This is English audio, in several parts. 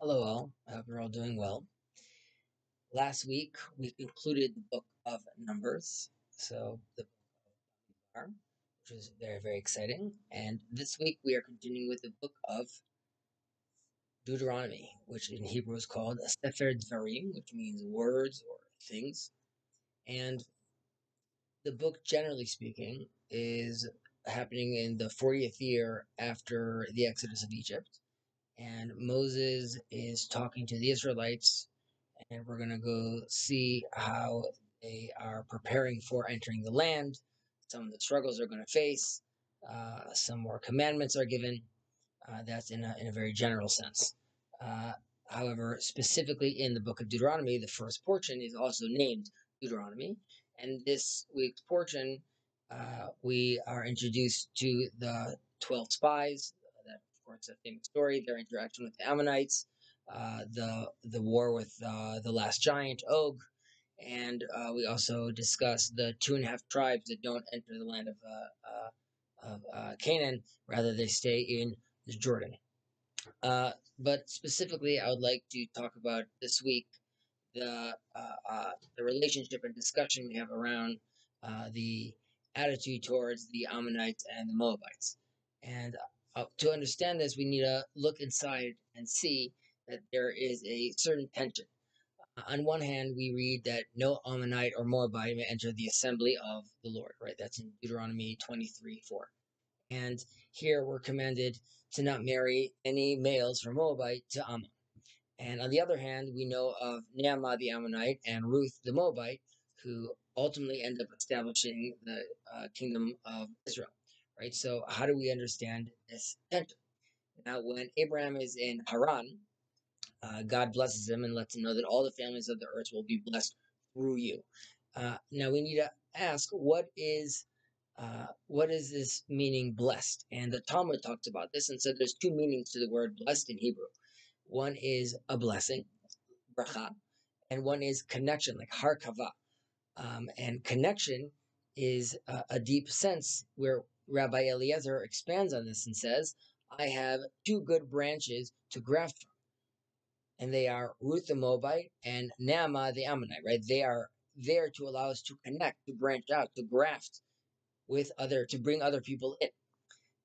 Hello, all. I hope you're all doing well. Last week, we concluded the book of Numbers, so the book of Bamidbar, which was very, very exciting. And this week, we are continuing with the book of Deuteronomy, which in Hebrew is called a Sefer Dvarim, which means words or things. And the book, generally speaking, is happening in the 40th year after the Exodus of Egypt. And Moses is talking to the Israelites, and we're going to go see how they are preparing for entering the land, some of the struggles they're going to face, some more commandments are given. That's in a very general sense. Uh, However, specifically in the book of Deuteronomy, the first portion is also named Deuteronomy. And this week's portion, we are introduced to the 12 spies. That, of course, a famous story, their interaction with the Ammonites, the war with the last giant, Og, and we also discuss the two and a half tribes that don't enter the land of Canaan, rather they stay in the Jordan. But specifically, I would like to talk about this week the relationship and discussion we have around the attitude towards the Ammonites and the Moabites. And to understand this, we need to look inside and see that there is a certain tension. On one hand, we read that no Ammonite or Moabite may enter the assembly of the Lord, right? That's in Deuteronomy 23:4. And here we're commanded to not marry any males from Moabite to Ammon. And on the other hand, we know of Naaman the Ammonite and Ruth the Moabite, who ultimately end up establishing the kingdom of Israel, right? So, how do we understand this tension? Now, when Abraham is in Haran, God blesses him and lets him know that all the families of the earth will be blessed through you. Now, we need to ask, what is this meaning blessed? And the Talmud talks about this and said there's two meanings to the word blessed in Hebrew. One is a blessing, bracha, and one is connection, like harkava. And connection is a deep sense where Rabbi Eliezer expands on this and says, I have two good branches to graft from, and they are Ruth the Moabite and Naamah the Ammonite, right? They are there to allow us to connect, to branch out, to graft to bring other people in.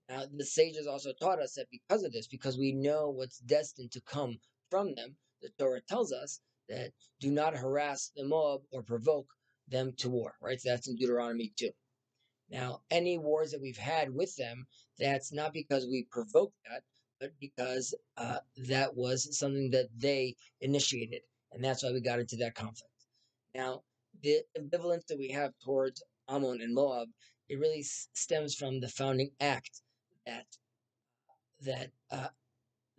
Now, the sages also taught us that because of this, because we know what's destined to come from them, the Torah tells us that do not harass the Moab or provoke them to war, right? So that's in Deuteronomy 2. Now, any wars that we've had with them, that's not because we provoked that, but because that was something that they initiated. And that's why we got into that conflict. Now, the ambivalence that we have towards Ammon and Moab, it really stems from the founding act that that uh,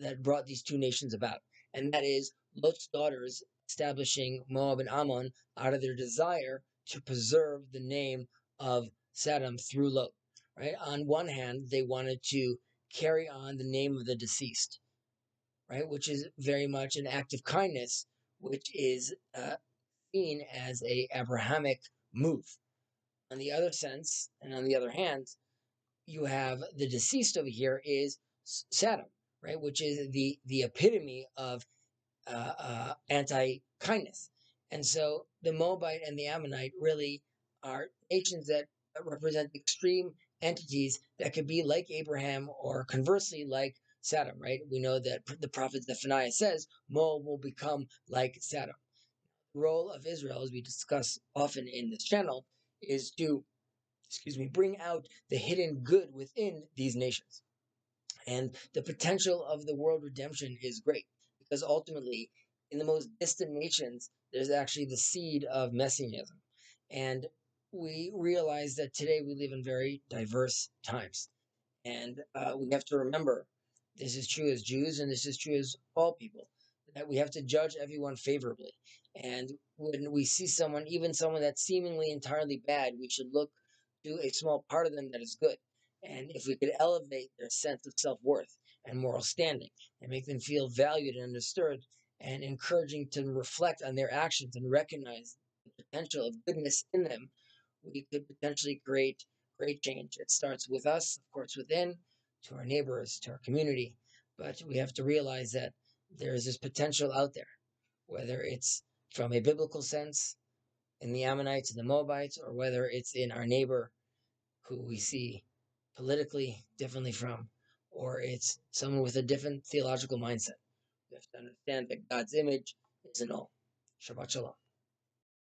that brought these two nations about, and that is Lot's daughters establishing Moab and Ammon out of their desire to preserve the name of Saddam through Lot. Right. On one hand, they wanted to carry on the name of the deceased, right, which is very much an act of kindness, which is seen as a Abrahamic move. On the other sense, and on the other hand, you have the deceased over here is Saddam, right, which is the epitome of anti kindness. And so the Moabite and the Ammonite really are nations that represent extreme entities that could be like Abraham or conversely like Saddam, right? We know that the prophet Zephaniah says Moab will become like Saddam. The role of Israel, as we discuss often in this channel, is to, bring out the hidden good within these nations. And the potential of the world redemption is great because ultimately, in the most distant nations, there's actually the seed of messianism. And we realize that today we live in very diverse times. And we have to remember this is true as Jews and this is true as all people, that we have to judge everyone favorably. And when we see someone, even someone that's seemingly entirely bad, we should look to a small part of them that is good. And if we could elevate their sense of self worth and moral standing and make them feel valued and understood and encouraging to reflect on their actions and recognize the potential of goodness in them, we could potentially create great change. It starts with us, of course, within, to our neighbors, to our community. But we have to realize that there is this potential out there, whether it's from a biblical sense in the Ammonites and the Moabites, or whether it's in our neighbor who we see politically differently from, or it's someone with a different theological mindset. We have to understand that God's image is in all. Shabbat Shalom.